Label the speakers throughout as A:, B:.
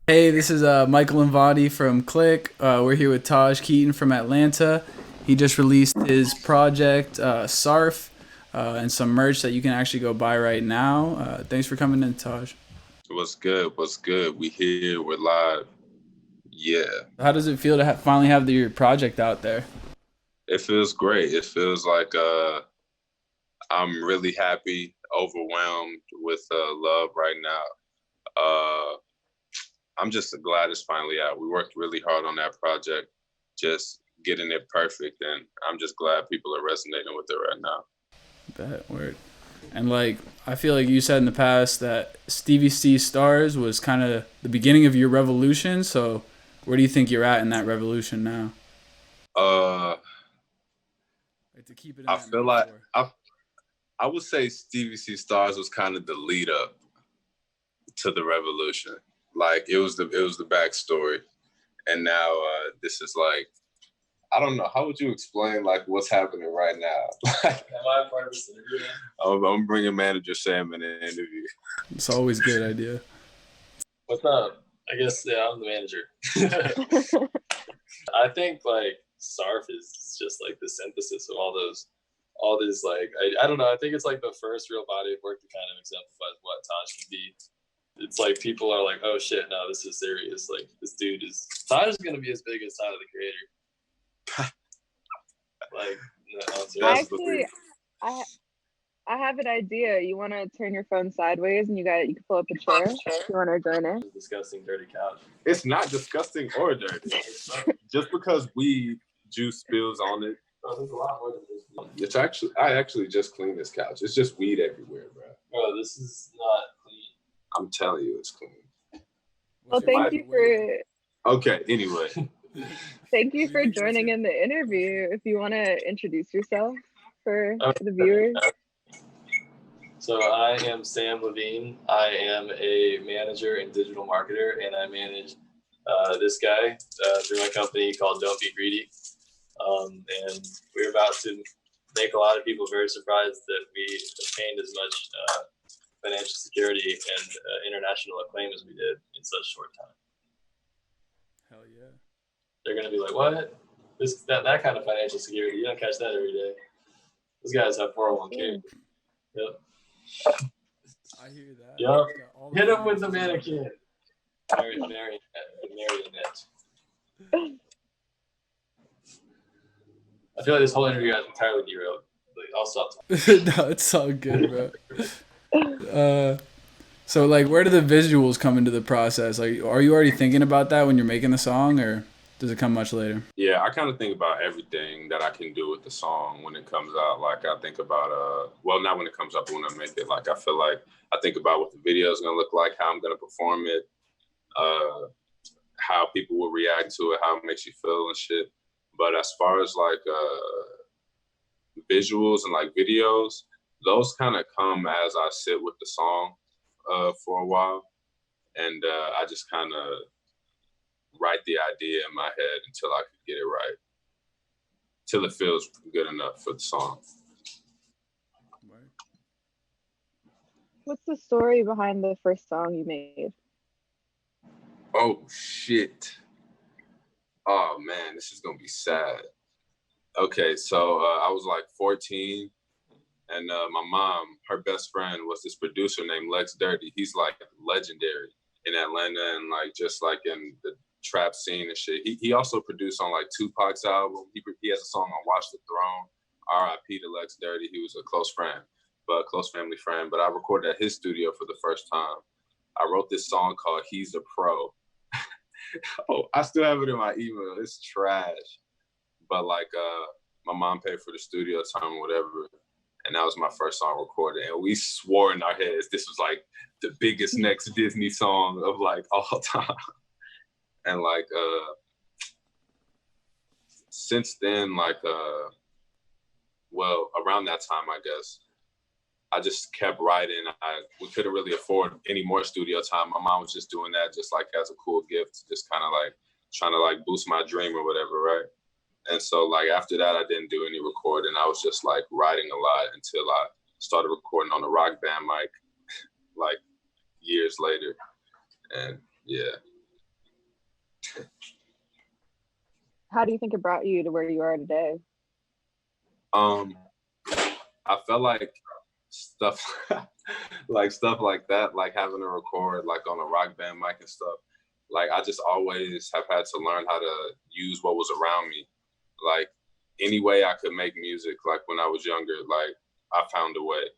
A: Hey, this is Michael and Vadi from Click. We're here with Tahj Keeton from Atlanta. He just released his project, SARF, and some merch that you can actually go buy right now. Thanks for coming in, Tahj.
B: What's good? What's good? We here. We're live. Yeah,
A: How does it feel to finally have your project out there?
B: it feels great. It feels like I'm really happy, overwhelmed with love right now. Uh, I'm just glad it's finally out. We worked really hard on that project, just getting it perfect, and I'm just glad people are resonating with it right now.
A: That word. And like, I feel like you said in the past that Stevie C Stars was kind of the beginning of your revolution. So, where do you think you're at in that revolution now?
B: Uh,
A: Like to keep it in
B: I
A: that
B: feel like
A: metaphor.
B: I would say Stevie C Stars was kind of the lead up to the revolution. Like it was the backstory, and now this is like I don't know. How would you explain like what's happening right now? Am I a part of this interview? I'm bringing manager Sam in an interview.
A: It's always a good idea.
C: What's up? I guess yeah, I'm the manager. I think like SARF is just like the synthesis of all these like I don't know. I think it's like the first real body of work that kind of exemplifies what Tahj can be. It's like people are like, oh shit, no, this is serious. Like this dude is Tahj is gonna be as big as Tyler the Creator. Like no,
D: Actually, I I have an idea. You want to turn your phone sideways and you can pull up a chair. You want to join in?
C: Disgusting, dirty couch.
B: It's not disgusting or dirty. Just because weed juice spills on it.
C: Oh, there's a lot more than this.
B: It's actually I actually just cleaned this couch. It's just weed everywhere, bro.
C: Bro, this is not clean.
B: I'm telling you, it's clean.
D: Well, thank you for.
B: Okay. Anyway.
D: Thank you for joining in the interview. If you want to introduce yourself for the viewers.
C: So I am Sam Levine. I am a manager and digital marketer, and I manage this guy through my company called Don't Be Greedy. And we're about to make a lot of people very surprised that we obtained as much financial security and international acclaim as we did in such a short time.
A: Hell yeah.
C: They're going to be like, what? That kind of financial security, you don't catch that every day. Those guys have 401k. Yep.
A: I hear that.
C: Yep. Hit him with the mannequin. Marionette. I feel like this whole interview got entirely derailed. Like, I'll stop talking.
A: No, it's all good, bro. So like, where do the visuals come into the process? Like, are you already thinking about that when you're making the song, or does it come much later?
B: Yeah, I kind of think about everything that I can do with the song when it comes out. Like I think about, well, not when it comes up, but when I make it. Like I feel like I think about what the video is gonna look like, how I'm gonna perform it, how people will react to it, how it makes you feel and shit. But as far as like visuals and like videos, those kind of come as I sit with the song for a while, and I just kind of write the idea in my head until I could get it right, till it feels good enough for the song.
D: What's the story behind the first song you made?
B: Oh shit. Oh man, this is gonna be sad. Okay, so I was like 14, and my mom, her best friend was this producer named Lex Dirty. He's like legendary in Atlanta and like just like in the trap scene and shit. He also produced on like Tupac's album. He has a song on Watch the Throne. R.I.P. to Lex Dirty. He was a close friend, but a close family friend. But I recorded at his studio for the first time. I wrote this song called He's a Pro. Oh, I still have it in my email. It's trash. But like my mom paid for the studio time or whatever. And that was my first song recorded. And we swore in our heads this was like the biggest next Disney song of like all time. And like since then, like well, around that time, I guess, I just kept writing. We couldn't really afford any more studio time. My mom was just doing that just like as a cool gift, just kind of like trying to like boost my dream or whatever, right? And so like after that, I didn't do any recording. I was just like writing a lot until I started recording on the Rock Band mic like years later. And yeah.
D: How do you think it brought you to where you are today?
B: I felt like stuff stuff like that, like having to record like on a rock band mic and stuff. Like I just always have had to learn how to use what was around me. Like any way I could make music, like when I was younger, like I found a way.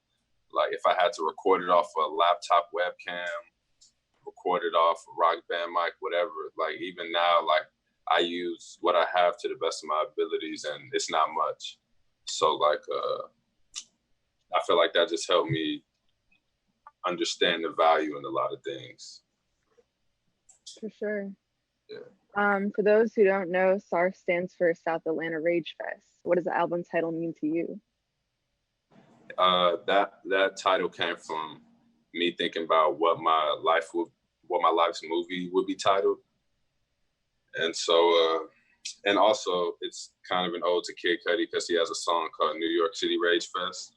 B: Like if I had to record it off a laptop webcam, record it off a rock band mic, whatever. Like even now, like I use what I have to the best of my abilities, and it's not much. So like I feel like that just helped me understand the value in a lot of things.
D: For sure.
B: Yeah.
D: For those who don't know, SARF stands for South Atlanta Rage Fest. What does the album title mean to you?
B: That title came from me thinking about what my life's movie would be titled, and so and also it's kind of an ode to Kid Cudi because he has a song called New York City Rage Fest,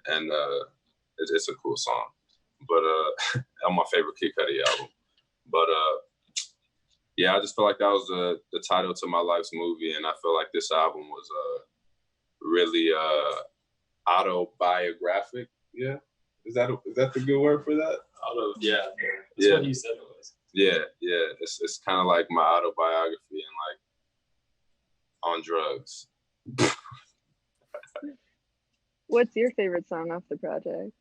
B: and it's a cool song, but on my favorite Kid Cudi album, but yeah, I just feel like that was the title to my life's movie, and I feel like this album was really autobiographic. Yeah, is that the good word for that?
C: Yeah, that's what he said it was.
B: Yeah, it's kind of like my autobiography and like on drugs.
D: What's your favorite song off the project?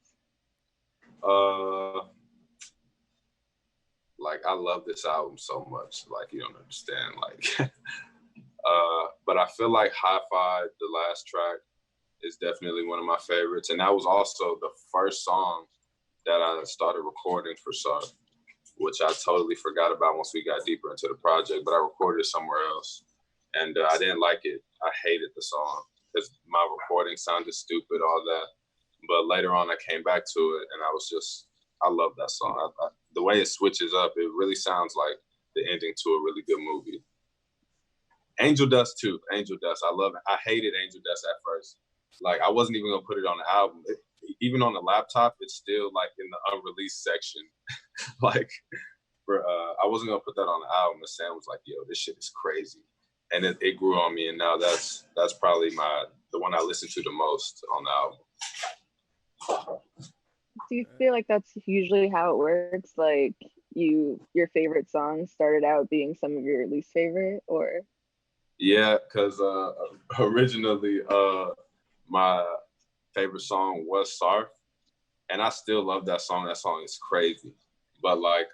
B: Like I love this album so much. Like you don't understand. Like, but I feel like Hi-Fi, the last track, is definitely one of my favorites, and that was also the first song that I started recording for SARF, which I totally forgot about once we got deeper into the project. But I recorded it somewhere else, and I didn't like it. I hated the song because my recording sounded stupid, all that. But later on, I came back to it, and I love that song. The way it switches up, it really sounds like the ending to a really good movie. Angel Dust too. Angel Dust, I love it. I hated Angel Dust at first. Like I wasn't even gonna put it on the album. Even on the laptop, it's still like in the unreleased section. Like, I wasn't gonna put that on the album. And Sam was like, "Yo, this shit is crazy," and it grew on me. And now that's probably the one I listen to the most on the album.
D: Do you feel like that's usually how it works? Like your favorite song started out being some of your least favorite, or?
B: Yeah, because originally my favorite song was SARF, and I still love that song. That song is crazy, but like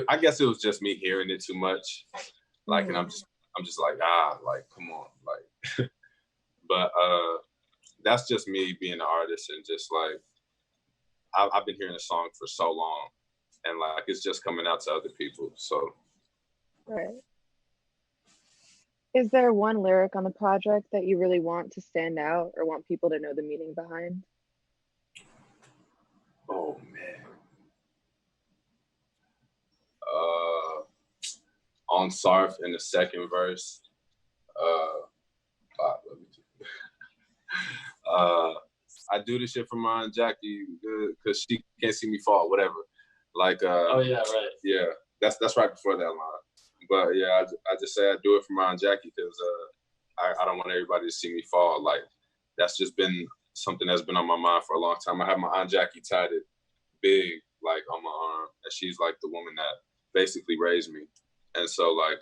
B: I guess it was just me hearing it too much. Like, and I'm just like, like come on, like. But that's just me being an artist and just like I've been hearing the song for so long, and like it's just coming out to other people. So,
D: right. Is there one lyric on the project that you really want to stand out or want people to know the meaning behind?
B: Oh man. On SARF in the second verse, I do this shit for my Aunt Jackie because she can't see me fall, whatever. Like,
C: oh yeah, right.
B: Yeah, that's right before that line. But yeah, I just say I do it for my Aunt Jackie because I don't want everybody to see me fall. Like, that's just been something that's been on my mind for a long time. I have my Aunt Jackie tatted big, like on my arm, and she's like the woman that basically raised me. And so like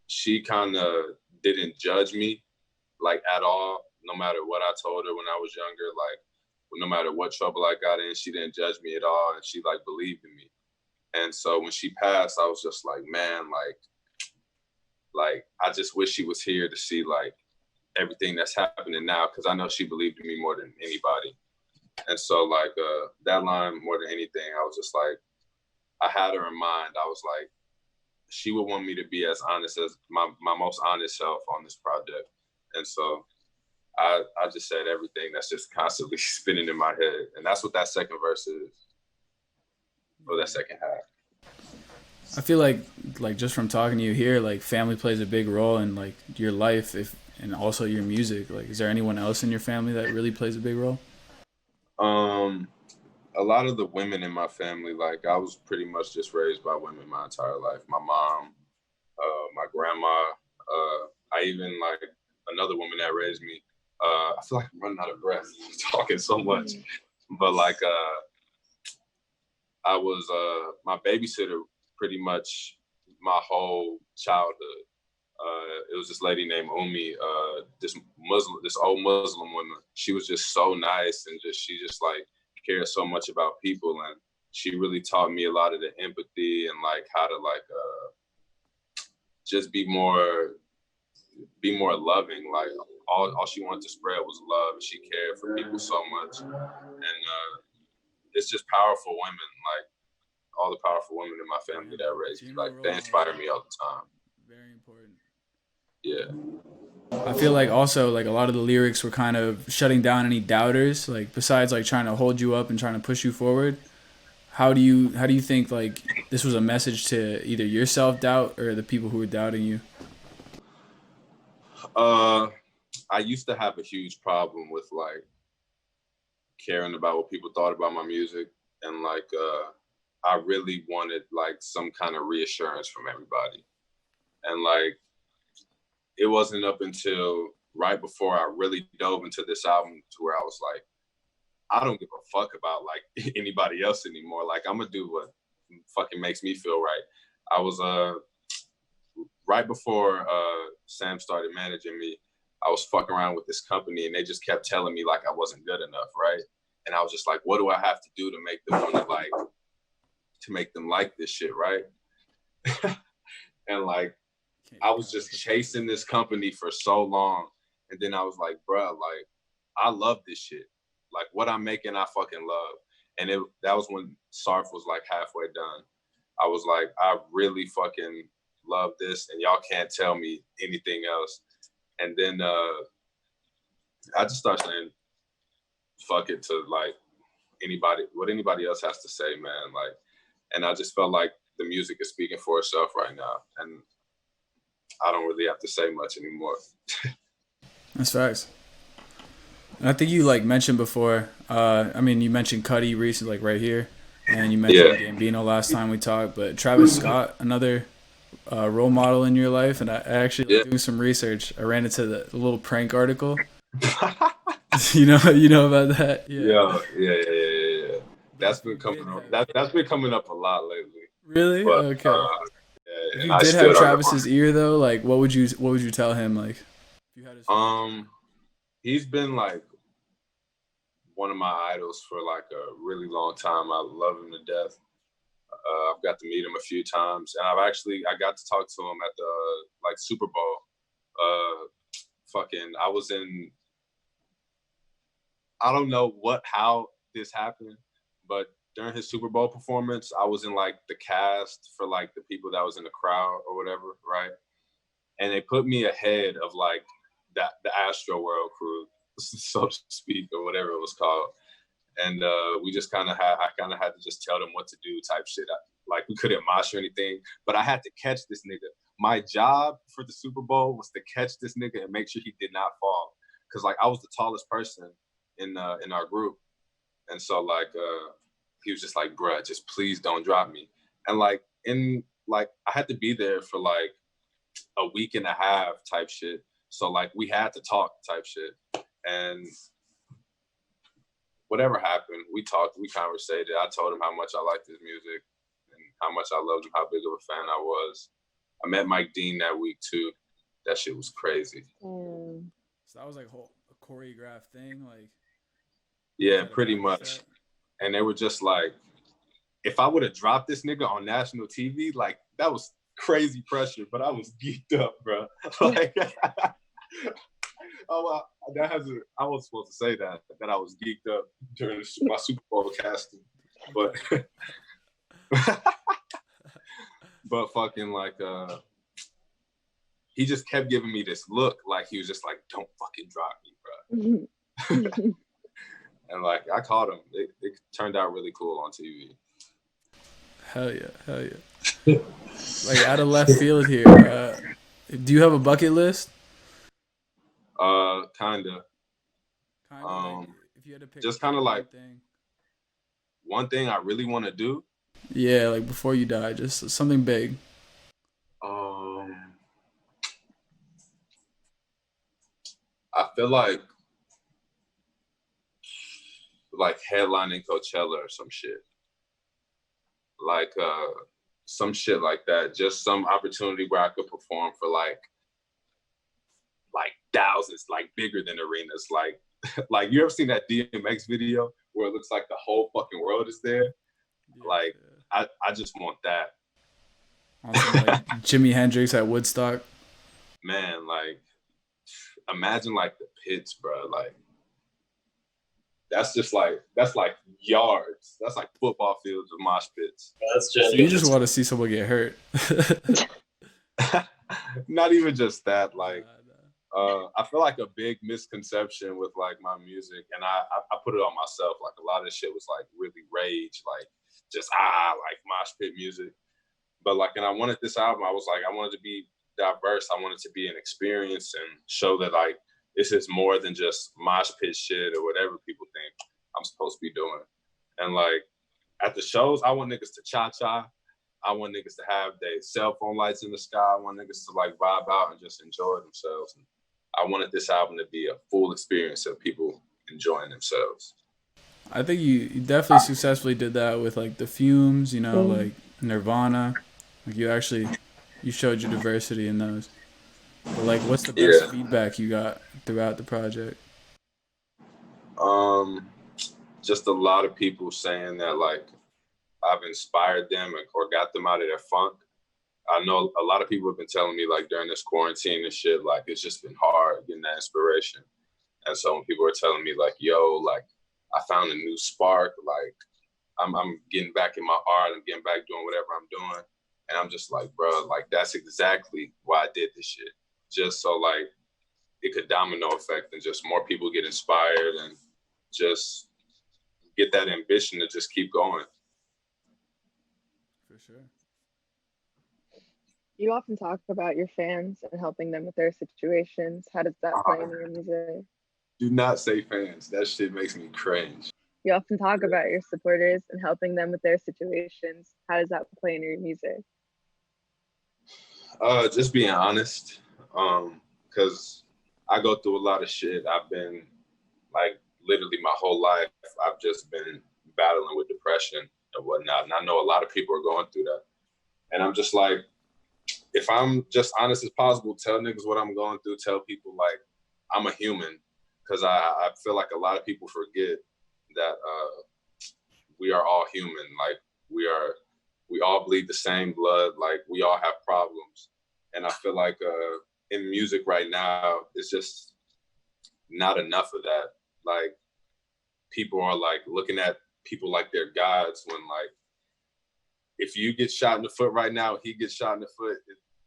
B: she kind of didn't judge me like at all, no matter what I told her when I was younger. Like no matter what trouble I got in, she didn't judge me at all, and she like believed in me. And so when she passed, I was just like, man, like I just wish she was here to see like everything that's happening now, because I know she believed in me more than anybody. And so like that line, more than anything, I was just like, I had her in mind. I was like, she would want me to be as honest as my most honest self on this project. And so I just said everything that's just constantly spinning in my head. And that's what that second verse is, or that second half.
A: I feel like just from talking to you here, like family plays a big role in like your life, and also your music. Like, is there anyone else in your family that really plays a big role?
B: a lot of the women in my family, like I was pretty much just raised by women my entire life. My mom, my grandma, I even like another woman that raised me. I feel like I'm running out of breath talking so much, but like I was my babysitter pretty much my whole childhood. It was this lady named Umi, this old Muslim woman. She was just so nice and she just like cared so much about people, and she really taught me a lot of the empathy and like how to like just be more loving. Like all she wanted to spread was love, and she cared for people so much. And it's just powerful women, like all the powerful women in my family that raised me. Like they inspire me all the time.
A: Very important.
B: Yeah.
A: I feel like also like a lot of the lyrics were kind of shutting down any doubters, like besides like trying to hold you up and trying to push you forward. How do you think like this was a message to either your self-doubt or the people who were doubting you?
B: I used to have a huge problem with like caring about what people thought about my music, and like I really wanted like some kind of reassurance from everybody. And like it wasn't up until right before I really dove into this album to where I was like, I don't give a fuck about like anybody else anymore. Like I'm gonna do what fucking makes me feel right. I was right before Sam started managing me, I was fucking around with this company and they just kept telling me like I wasn't good enough, right? And I was just like, what do I have to do to make them want to make them like this shit, right? And like I was just chasing this company for so long, and then I was like, bruh, like I love this shit. Like what I'm making, I fucking love. And that was when SARF was like halfway done. I was like, I really fucking love this, and y'all can't tell me anything else. And then I just started saying, fuck it to like what anybody else has to say, man. Like, and I just felt like the music is speaking for itself right now, and I don't really have to say much anymore.
A: That's facts. And I think you like mentioned before. I mean, you mentioned Cudi recently, like right here, and you mentioned Gambino last time we talked. But Travis Scott, another role model in your life, and I actually doing some research. I ran into the little prank article. you know about that?
B: Yeah. That's been coming up. That's been coming up a lot lately.
A: Really?
B: But,
A: okay. If you did have Travis's ear though, like what would you tell him? Like, if you had his
B: he's been like one of my idols for like a really long time. I love him to death. I've got to meet him a few times, and I got to talk to him at the like Super Bowl. I was in. I don't know how this happened, but during his Super Bowl performance, I was in like the cast for like the people that was in the crowd or whatever, right? And they put me ahead of like the Astro World crew, so to speak, or whatever it was called. And we just I kind of had to just tell them what to do type shit. Like we couldn't mosh or anything, but I had to catch this nigga. My job for the Super Bowl was to catch this nigga and make sure he did not fall. Cause like I was the tallest person in our group. And so like, he was just like, bruh, just please don't drop me. And like, I had to be there for like a week and a half type shit. So like we had to talk type shit. And whatever happened, we talked, we conversated. I told him how much I liked his music and how much I loved him, how big of a fan I was. I met Mike Dean that week too. That shit was crazy.
A: So that was like a choreographed thing, like.
B: Yeah, pretty much. And they were just like, if I would have dropped this nigga on national TV, like that was crazy pressure, but I was geeked up, bro. Like, I was supposed to say that I was geeked up during my Super Bowl casting, but but fucking like he just kept giving me this look, like he was just like, don't fucking drop me, bro. And like I caught him. It turned out really cool on TV.
A: Hell yeah. Like out of left field here. Do you have a bucket list?
B: Kinda.
A: Like, if you had to pick
B: just kind of like
A: thing.
B: one thing I really want to do.
A: Yeah, like before you die, just something big.
B: I feel like headlining Coachella or some shit. Like some shit like that. Just some opportunity where I could perform for like thousands, like bigger than arenas. Like like you ever seen that DMX video where it looks like the whole fucking world is there?
A: Yeah,
B: Like
A: yeah.
B: I just want that.
A: On some like Jimi Hendrix at Woodstock.
B: Man, like imagine like the pits, bro. Like that's like yards. That's like football fields of mosh pits.
C: That's
A: So
C: genuine.
A: you just want to see someone get hurt.
B: Not even just that. Like
A: Nah.
B: I feel like a big misconception with like my music, and I put it on myself. Like a lot of shit was like really rage, like just like mosh pit music. But like, and I wanted this album. I was like, I wanted to be diverse. I wanted to be an experience and show that like this is more than just mosh pit shit or whatever people think I'm supposed to be doing. And like at the shows, I want niggas to cha-cha. I want niggas to have their cell phone lights in the sky. I want niggas to like vibe out and just enjoy themselves. And I wanted this album to be a full experience of people enjoying themselves.
A: I think you definitely successfully did that with like the Fumes, you know, like Nirvana. Like you showed your diversity in those. But like, what's the best feedback you got throughout the project?
B: Just a lot of people saying that like I've inspired them or got them out of their funk. I know a lot of people have been telling me like during this quarantine and shit, like it's just been hard getting that inspiration. And so when people are telling me like, yo, like I found a new spark, like I'm getting back in my art, I'm getting back doing whatever I'm doing. And I'm just like, bro, like that's exactly why I did this shit. Just so like it could domino effect and just more people get inspired and just get that ambition to just keep going.
A: For sure.
D: You often talk about your fans and helping them with their situations. How does that play in your music?
B: Do not say fans. That shit makes me cringe.
D: You often talk about your supporters and helping them with their situations. How does that play in your music?
B: Just being honest, because I go through a lot of shit. I've been like literally my whole life, I've just been battling with depression and whatnot. And I know a lot of people are going through that. And I'm just like, if I'm just honest as possible, tell niggas what I'm going through, tell people like I'm a human. Because I feel like a lot of people forget that we are all human. Like we all bleed the same blood. Like we all have problems. And I feel like in music right now, it's just not enough of that. Like people are like looking at people like they're gods when like, if you get shot in the foot right now, he gets shot in the foot,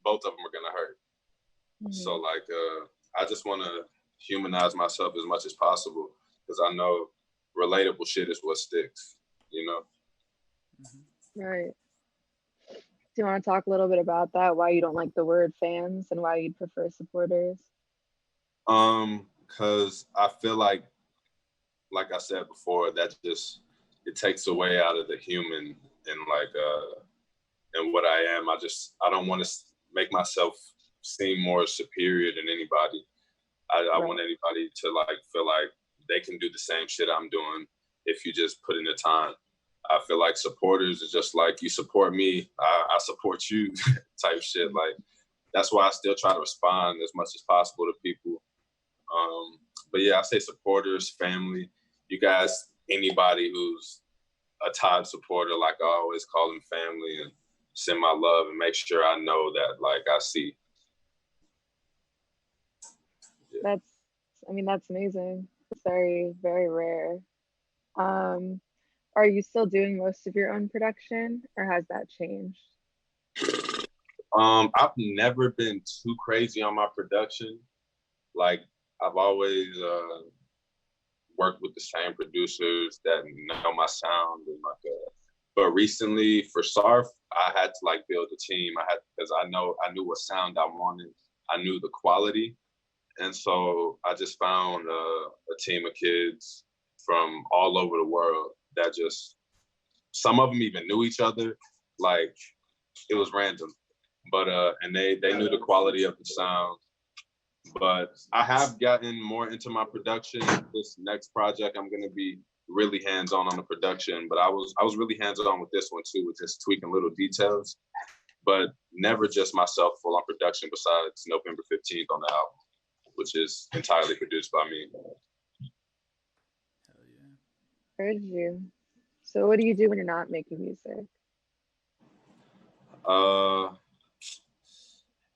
B: both of them are gonna hurt. Mm-hmm. So like, I just wanna humanize myself as much as possible because I know relatable shit is what sticks, you know?
D: Right. Do you want to talk a little bit about that? Why you don't like the word fans and why you'd prefer supporters?
B: Because I feel like I said before, that just, it takes away out of the human and like, and what I am. I don't want to make myself seem more superior than anybody. I want anybody to like feel like they can do the same shit I'm doing if you just put in the time. I feel like supporters is just like, you support me, I support you type shit. Like, that's why I still try to respond as much as possible to people. But yeah, I say supporters, family, you guys, anybody who's a Tahj supporter, like I always call them family and send my love and make sure I know that like I see.
D: Yeah. That's amazing. It's very, very rare. Are you still doing most of your own production or has that changed?
B: I've never been too crazy on my production. Like I've always worked with the same producers that know my sound and like but recently for SARF, I had to like build a team. Because I knew what sound I wanted. I knew the quality. And so I just found a team of kids from all over the world that just some of them even knew each other. Like, it was random. But and they knew the quality of the sound. But I have gotten more into my production. This next project, I'm gonna be really hands-on the production. But I was really hands-on with this one too, with just tweaking little details. But never just myself full on production besides November 15th on the album, which is entirely produced by me.
A: Hell yeah.
D: Heard you. So what do you do when you're not making music?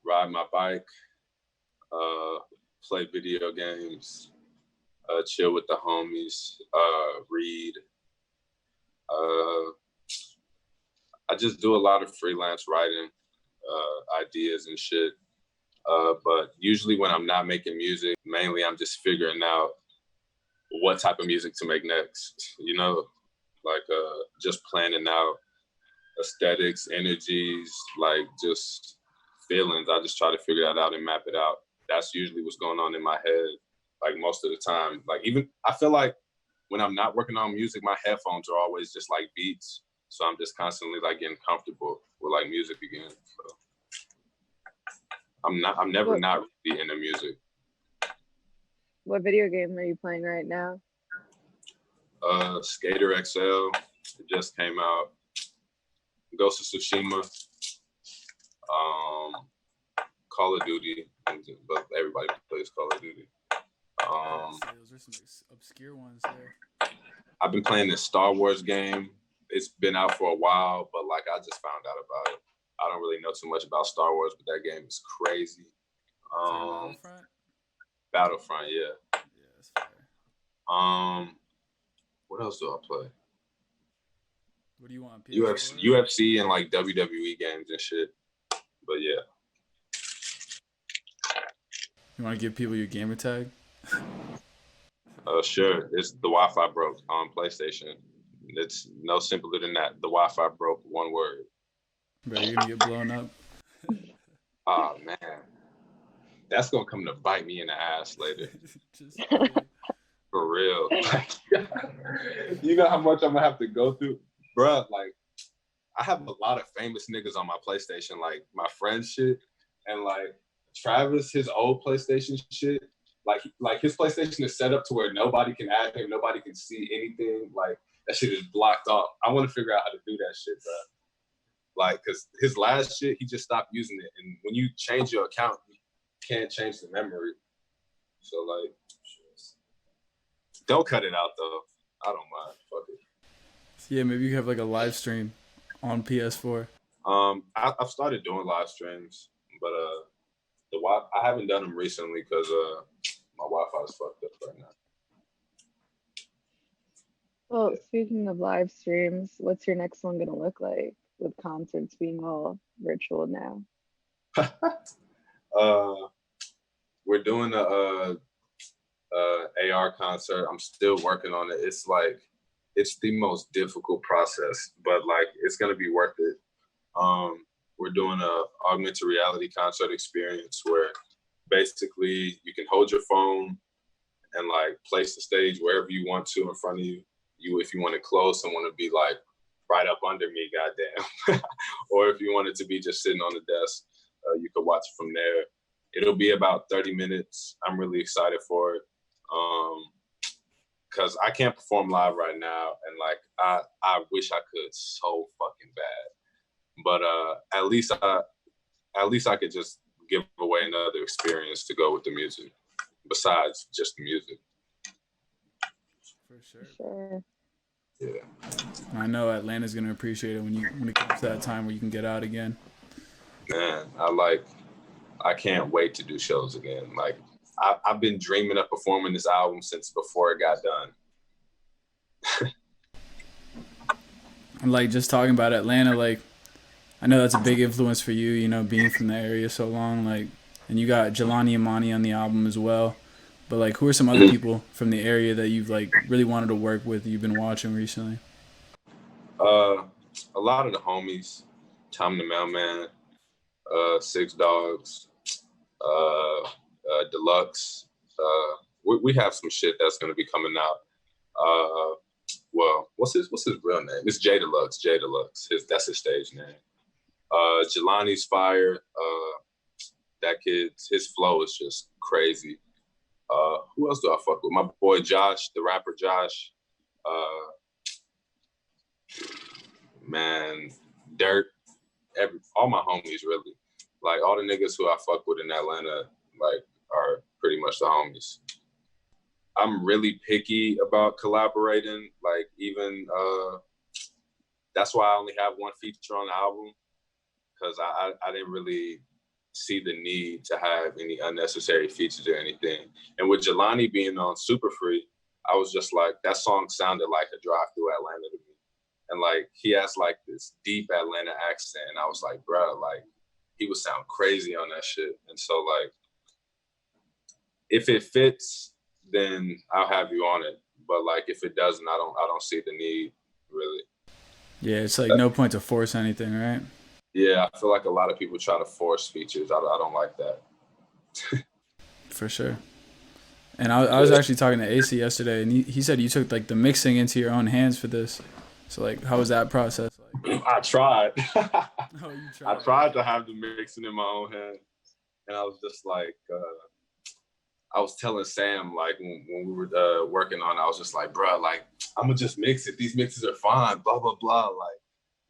B: Ride my bike, play video games, chill with the homies, read. I just do a lot of freelance writing, ideas and shit. But usually when I'm not making music, mainly I'm just figuring out what type of music to make next, you know? Like just planning out aesthetics, energies, like just feelings. I just try to figure that out and map it out. That's usually what's going on in my head, like most of the time. Like even, I feel like when I'm not working on music, my headphones are always just like beats. So I'm just constantly like getting comfortable with like music again. So I'm never not really into music.
D: What video game are you playing right now?
B: Skater XL, it just came out. Ghost of Tsushima, Call of Duty, but everybody plays Call of Duty.
A: Those are some obscure ones there.
B: I've been playing this Star Wars game. It's been out for a while, but like I just found out about it. I don't really know too much about Star Wars, but that game is crazy. Battlefront, yeah.
A: Yeah, that's fair.
B: What else do I play?
A: What do you want?
B: UFC and like WWE games and shit. But yeah.
A: You want to give people your gamer tag?
B: Sure. It's the Wi-Fi broke on PlayStation. It's no simpler than that. The Wi-Fi broke, one word.
A: Bro, you're gonna get blown up.
B: Oh man. That's gonna come to bite me in the ass later. For real. You know how much I'm gonna have to go through? Bruh, like, I have a lot of famous niggas on my PlayStation, like my friend shit, and like Travis, his old PlayStation shit, like his PlayStation is set up to where nobody can add him, nobody can see anything. Like that shit is blocked off. I want to figure out how to do that shit, bro. Like, cause his last shit, he just stopped using it, and when you change your account, you can't change the memory. So like, don't cut it out though. I don't mind. Fuck it.
A: Yeah, maybe you have like a live stream on PS4.
B: I've started doing live streams, but I haven't done them recently because my Wi-Fi is fucked up right now.
D: Well, speaking of live streams, what's your next one gonna look like with concerts being all virtual now?
B: We're doing a AR concert. I'm still working on it. It's the most difficult process, but like it's gonna be worth it. We're doing a augmented reality concert experience where basically you can hold your phone and like place the stage wherever you want to in front of you. If you want it close, someone to be like right up under me, goddamn. Or if you want it to be just sitting on the desk, you could watch it from there. It'll be about 30 minutes. I'm really excited for it. Cause I can't perform live right now. And like, I wish I could so fucking bad, but at least I could just give away another experience to go with the music besides just the music.
A: For sure.
D: Sure.
B: Yeah.
A: I know Atlanta's gonna appreciate it when it comes to that time where you can get out again.
B: Man, I can't wait to do shows again. Like I've been dreaming of performing this album since before it got done.
A: And like just talking about Atlanta, like I know that's a big influence for you, you know, being from the area so long, like, and you got Jelani Imani on the album as well. But like, who are some other people from the area that you've like really wanted to work with, you've been watching recently?
B: A lot of the homies, Tom the Mailman, Six Dogs, Deluxe. We have some shit that's gonna be coming out. well, what's his real name? It's Jay Deluxe. Jay Deluxe. That's his stage name. Jelani's fire. That kid, his flow is just crazy. Who else do I fuck with? My boy Josh, the rapper Josh. Man, Dirt. All my homies really. Like all the niggas who I fuck with in Atlanta, like are pretty much the homies. I'm really picky about collaborating. Like even that's why I only have one feature on the album, because I didn't really see the need to have any unnecessary features or anything. And with Jelani being on Super Free, I was just like, that song sounded like a drive through Atlanta to me. And like he has like this deep Atlanta accent, and I was like, bro, like he would sound crazy on that shit. And so like, if it fits, then I'll have you on it. But like, if it doesn't, I don't see the need really.
A: Yeah, it's like no point to force anything, right?
B: Yeah, I feel like a lot of people try to force features. I don't like that.
A: For sure. And I was actually talking to AC yesterday, and he said you took like the mixing into your own hands for this. So like, how was that process like?
B: I tried.
A: Oh, you tried.
B: I tried to have the mixing in my own hand, and I was just like, I was telling Sam like when we were working on it, I was just like, bro, like I'm gonna just mix it. These mixes are fine. Blah blah blah. Like,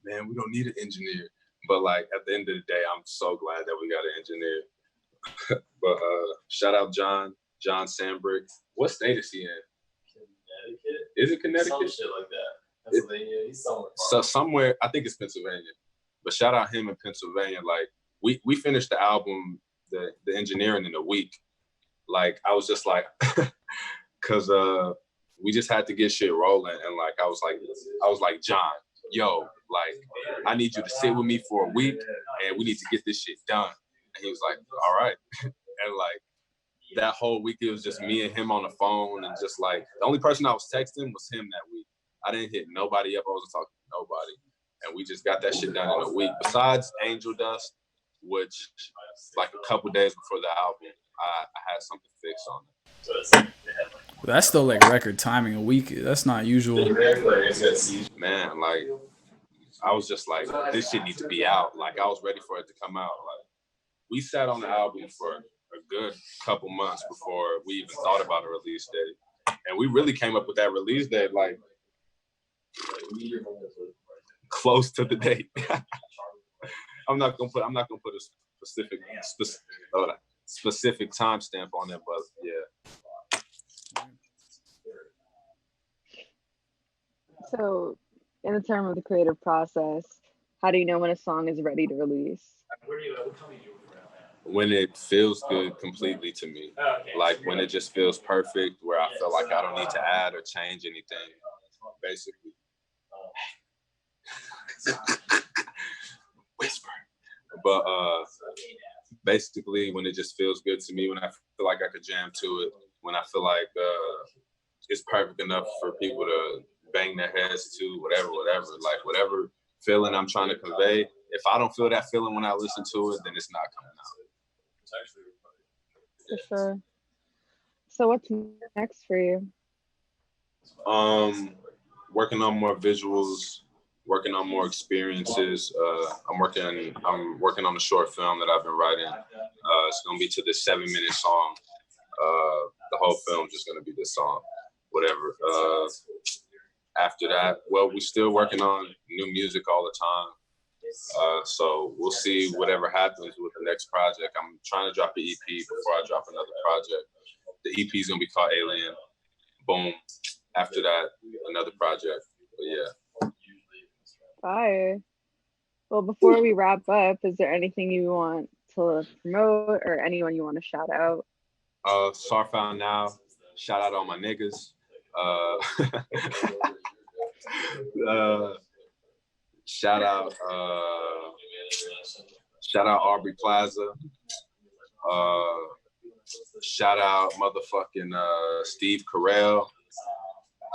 B: man, we don't need an engineer. But like at the end of the day, I'm so glad that we got an engineer. But shout out John Sandbrick. What state is he in?
C: Connecticut.
B: Is it Connecticut?
C: Some shit like that. Pennsylvania. He's somewhere.
B: So somewhere, I think it's Pennsylvania. But shout out him in Pennsylvania. Like we finished the album, the engineering in a week. Like I was just like, cause we just had to get shit rolling, and like I was like John, yo, like I need you to sit with me for a week, and we need to get this shit done. And he was like, all right. And like that whole week, it was just me and him on the phone, and just like the only person I was texting was him that week. I didn't hit nobody up. I wasn't talking to nobody, and we just got that shit done in a week. Besides Angel Dust, which like a couple days before the album, I had something fixed on it.
A: Well, that's still like record timing. A week, that's not usual.
B: Man, like I was just like, this shit needs to be out. Like I was ready for it to come out. Like we sat on the album for a good couple months before we even thought about a release date, and we really came up with that release date like close to the date. I'm not gonna put a specific timestamp on it, but yeah.
D: So, in the term of the creative process, how do you know when a song is ready to release?
B: When it feels good completely to me. Like when it just feels perfect, where I feel like I don't need to add or change anything, basically. Whisper. But basically when it just feels good to me, when I feel like I could jam to it, when I feel like it's perfect enough for people to bang their heads to, whatever, like whatever feeling I'm trying to convey. If I don't feel that feeling when I listen to it, then it's not coming out.
D: For sure. So what's next for you?
B: Working on more visuals, working on more experiences. I'm working on a short film that I've been writing. It's gonna be to this 7-minute song. The whole film's just gonna be this song, whatever. After that, well, we're still working on new music all the time. So we'll see whatever happens with the next project. I'm trying to drop an EP before I drop another project. The EP is gonna be called Alien. Boom. After that, another project. But yeah.
D: Fire. Well, before we wrap up, is there anything you want to promote or anyone you want to shout out?
B: SARF out now. Shout out all my niggas. Shout out Aubrey Plaza. Shout out motherfucking Steve Carell.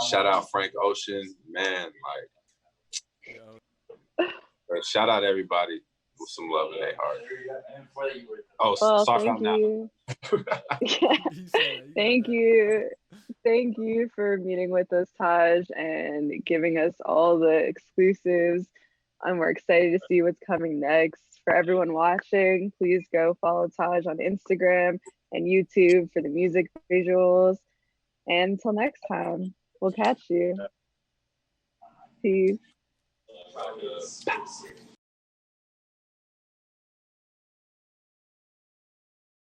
B: Shout out Frank Ocean. Man, like shout out everybody. with some love in their heart. Oh,
D: Well,
B: Sarf
D: thank
B: out now.
D: you.
A: You said that.
D: Thank you. Thank you for meeting with us, Tahj, and giving us all the exclusives. We're excited to see what's coming next. For everyone watching, please go follow Tahj on Instagram and YouTube for the music visuals. And until next time, we'll catch you. Peace.